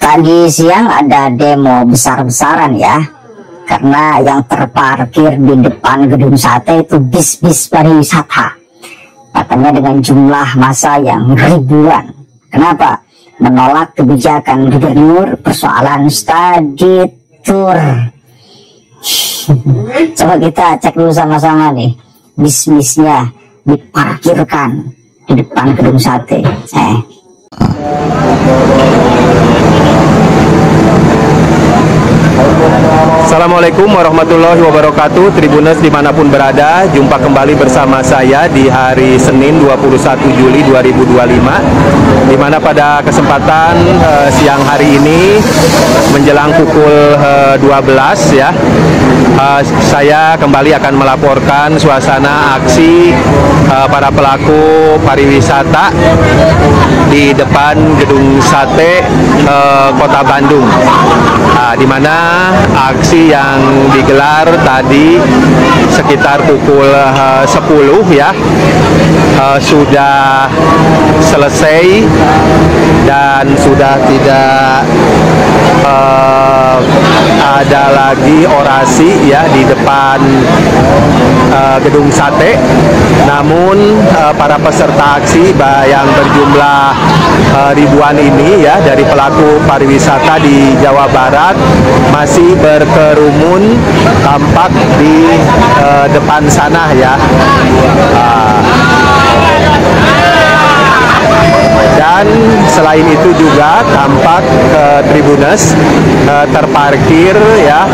Tadi siang ada demo besar-besaran ya, karena yang terparkir di depan gedung sate itu bis-bis pariwisata. Katanya dengan jumlah massa yang ribuan. Kenapa? Menolak kebijakan gubernur persoalan study tour. Coba kita cek dulu sama-sama nih, bis-bisnya diparkirkan di depan gedung sate. Assalamualaikum warahmatullahi wabarakatuh. Tribuners dimanapun berada, jumpa kembali bersama saya di hari Senin 21 Juli 2025, dimana pada kesempatan siang hari ini menjelang pukul 12 ya, saya kembali akan melaporkan suasana aksi para pelaku pariwisata di depan gedung sate Kota Bandung, di mana aksi yang digelar tadi sekitar pukul 10 ya, sudah selesai dan sudah tidak ada lagi orasi ya di depan gedung sate. Namun para peserta aksi yang berjumlah ribuan ini ya dari pelaku pariwisata di Jawa Barat masih berkerumun tampak di depan sana ya. Dan selain itu juga tampak Tribuners terparkir ya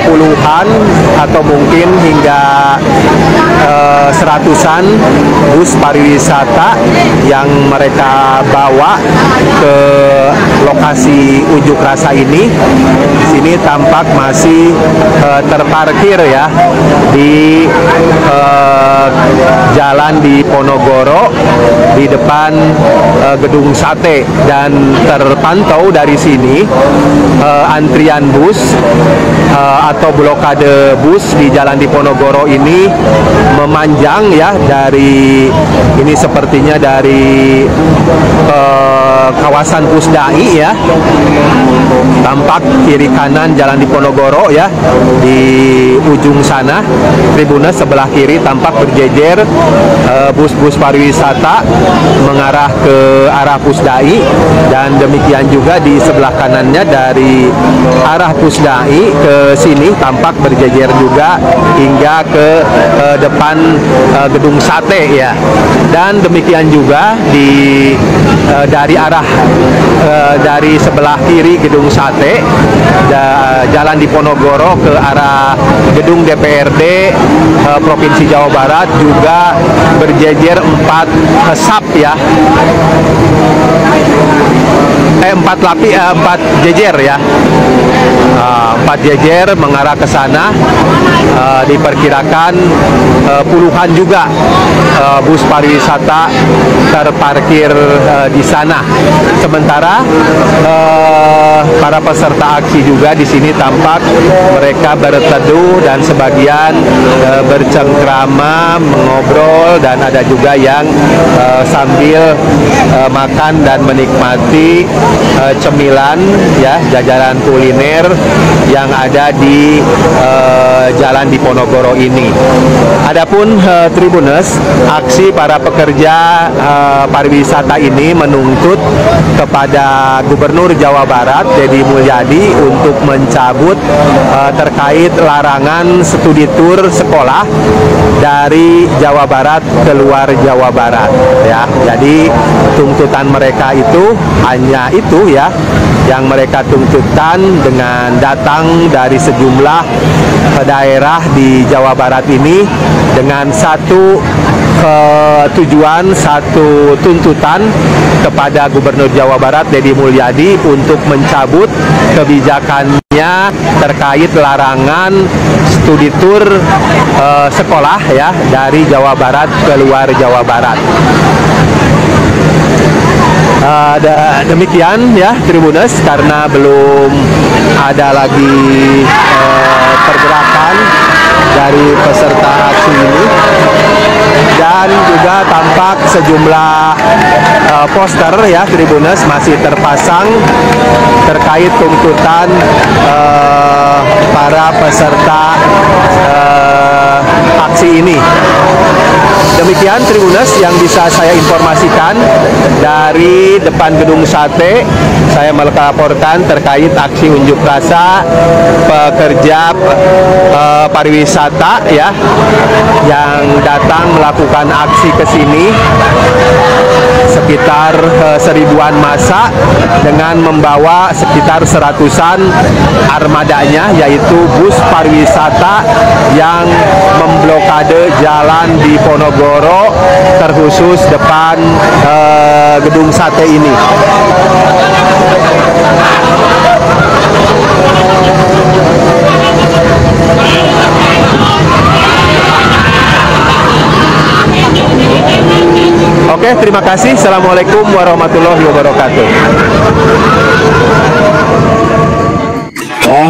puluhan atau mungkin hingga seratusan bus pariwisata yang mereka bawa ke lokasi unjuk rasa ini. Di sini tampak masih terparkir ya di jalan di Ponorogo di depan gedung sate, dan terpantau dari sini antrian bus atau blokade bus di jalan di Ponorogo ini memanjang ya, dari ini sepertinya dari kawasan Pusdai ya, tampak kiri kanan jalan di Ponorogo ya, di ujung sana Tribuners sebelah kiri tampak berjejer bus-bus pariwisata mengarah ke arah Pusdai, dan demikian juga di sebelah kanannya dari arah Pusdai ke sini tampak berjejer juga hingga ke depan gedung sate ya. Dan demikian juga di dari arah dari sebelah kiri gedung sate jalan di Ponorogo ke arah gedung DPRD Provinsi Jawa Barat juga berjejer 4 sap ya, 4 jejer ya, 4 jejer mengarah ke sana. Diperkirakan puluhan juga bus pariwisata terparkir di sana. Sementara para peserta aksi juga di sini tampak mereka berteduh dan sebagian bercengkrama, mengobrol, dan ada juga yang sambil makan dan menikmati cemilan ya, jajanan kuliner yang ada di jalan di Ponorogo ini. Adapun Tribuners, aksi para pekerja pariwisata ini menuntut kepada Gubernur Jawa Barat Deddy Mulyadi untuk mencabut terkait larangan studi tour sekolah dari Jawa Barat keluar Jawa Barat ya. Jadi tuntutan mereka itu hanya itu ya, yang mereka tuntutkan dengan datang dari sejumlah daerah di Jawa Barat ini dengan satu tujuan, satu tuntutan kepada Gubernur Jawa Barat Deddy Mulyadi untuk mencabut kebijakannya terkait larangan studi tour sekolah ya dari Jawa Barat keluar Jawa Barat. Demikian ya Tribuners, karena belum ada lagi pergerakan dari peserta aksi ini. dan juga tampak sejumlah poster ya Tribuners masih terpasang terkait tuntutan para peserta aksi ini. Demikian Tribuners yang bisa saya informasikan dari depan Gedung Sate. Saya melaporkan terkait aksi unjuk rasa pekerja pariwisata ya yang datang melakukan aksi ke sini sekitar seribuan massa dengan membawa sekitar seratusan armadanya, yaitu bus pariwisata yang memblokade jalan di Ponorogo terkhusus depan Gedung Sate ini. Oke, terima kasih. Assalamualaikum warahmatullahi wabarakatuh. Oke,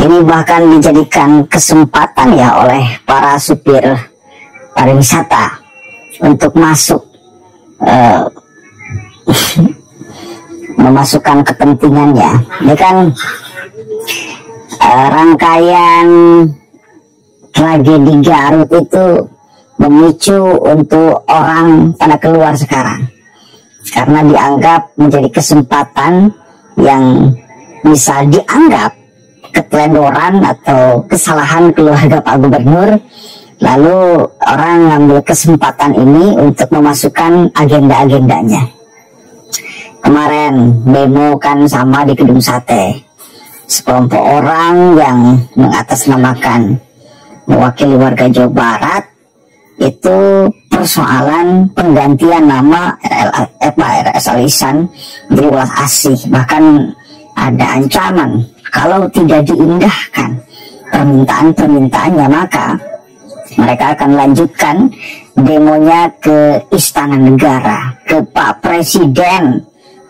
ini bahkan dijadikan kesempatan ya oleh para supir pariwisata untuk masuk memasukkan kepentingannya. Ini kan rangkaian tragedi Garut itu memicu untuk orang pada keluar sekarang karena dianggap menjadi kesempatan yang bisa dianggap keteledoran atau kesalahan keluarga Pak Gubernur, lalu orang ngambil kesempatan ini untuk memasukkan agenda-agendanya. Kemarin demo kan sama di Gedung Sate, sekelompok orang yang mengatasnamakan mewakili warga Jawa Barat itu persoalan penggantian nama RS Al-Ihsan menjadi Welas Asih. Bahkan ada ancaman kalau tidak diindahkan permintaan-permintaannya, maka mereka akan lanjutkan demonya ke Istana Negara, ke Pak Presiden.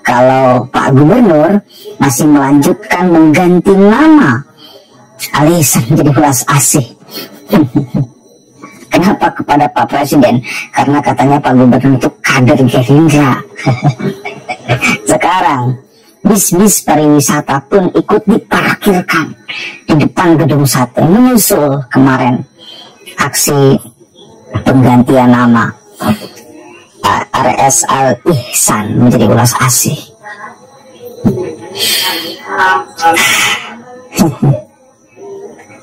Kalau Pak Gubernur masih melanjutkan mengganti nama Al-Ihsan menjadi Welas Asih. Kenapa kepada Pak Presiden? Karena katanya Pak Gubernur itu kader Gerindra. Sekarang bis-bis pariwisata pun ikut diparkirkan di depan Gedung Sate, menyusul kemarin aksi penggantian nama RS Al-Ihsan menjadi Welas Asih.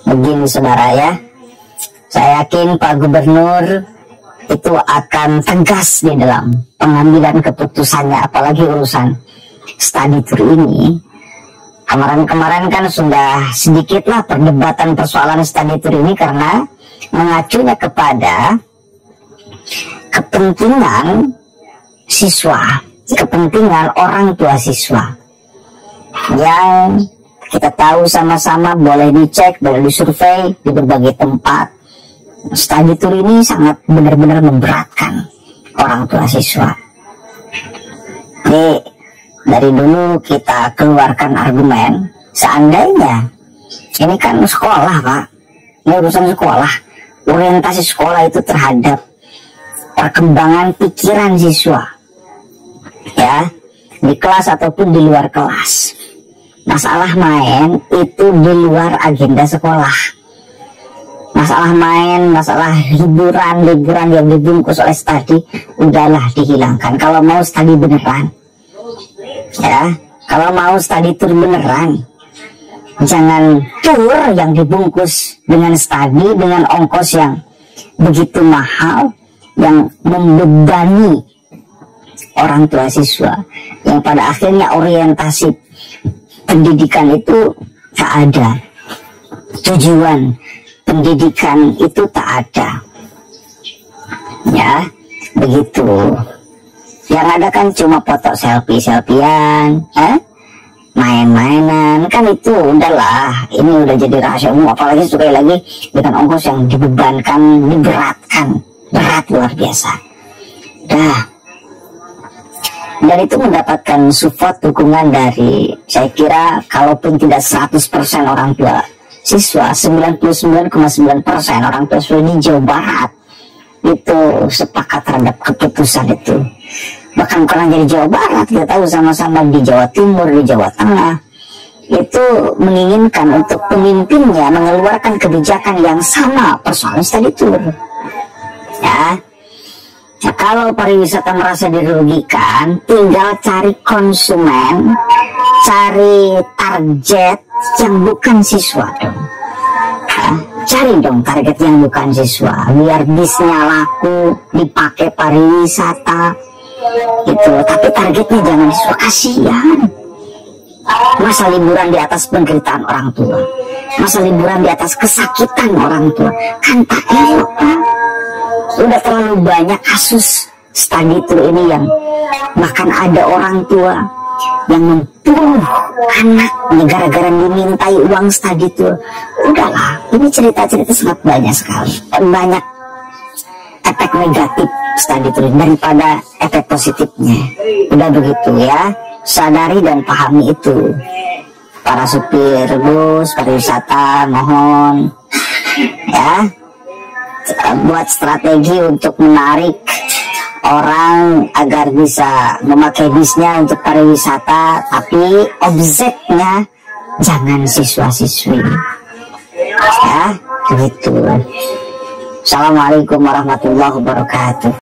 Begini saudara ya, saya yakin Pak Gubernur itu akan tegas di dalam pengambilan keputusannya, apalagi urusan study tour ini. Kemarin-kemarin kan sudah sedikitlah perdebatan persoalan study tour ini karena mengacunya kepada kepentingan siswa, kepentingan orang tua siswa yang kita tahu sama-sama, boleh dicek, boleh disurvei di berbagai tempat. Study tour ini sangat benar-benar memberatkan orang tua siswa. Jadi dari dulu kita keluarkan argumen, seandainya ini kan sekolah Pak, ini urusan sekolah, orientasi sekolah itu terhadap perkembangan pikiran siswa, ya, di kelas ataupun di luar kelas. Masalah main itu di luar agenda sekolah. Masalah main, masalah liburan yang dibungkus oleh study, udahlah dihilangkan. Kalau mau study beneran, ya, kalau mau study tour beneran, jangan tour yang dibungkus dengan study, dengan ongkos yang begitu mahal, yang membebani orang tua siswa, yang pada akhirnya orientasi pendidikan itu tak ada, tujuan pendidikan itu tak ada, ya begitu. Yang ada kan cuma foto selfie-selfian, main-mainan, kan itu udahlah, ini udah jadi rahasia umum. Apalagi sekali lagi dengan ongkos yang dibebankan, diberatkan, berat luar biasa. Dan itu mendapatkan support, dukungan dari, saya kira kalaupun tidak 100% orang tua siswa, 99,9% orang tua siswa di Jawa Barat itu sepakat terhadap keputusan itu. Bahkan bukan hanya di Jawa Barat, kita tahu sama-sama di Jawa Timur, di Jawa Tengah, itu menginginkan untuk pemimpinnya mengeluarkan kebijakan yang sama persoalan study tour. Ya, nah, kalau pariwisata merasa dirugikan, tinggal cari konsumen, cari target yang bukan siswa dong. Nah, cari dong target yang bukan siswa, biar bisnya laku, dipakai pariwisata gitu. Tapi targetnya jangan siswa, kasihan. Masa liburan di atas penderitaan orang tua, masa liburan di atas kesakitan orang tua, kan tak elok, Pak. Udah terlalu banyak kasus study tour ini yang bahkan ada orang tua yang membunuh anaknya gara-gara dimintai uang study tour. Udahlah, ini cerita-cerita sangat banyak sekali, banyak efek negatif study tour daripada efek positifnya. Udah begitu ya, sadari dan pahami itu. Para supir bus pariwisata, mohon ya, buat strategi untuk menarik orang agar bisa memakai bisnya untuk pariwisata, tapi objeknya jangan siswa-siswi ya, begitu. Assalamualaikum warahmatullahi wabarakatuh.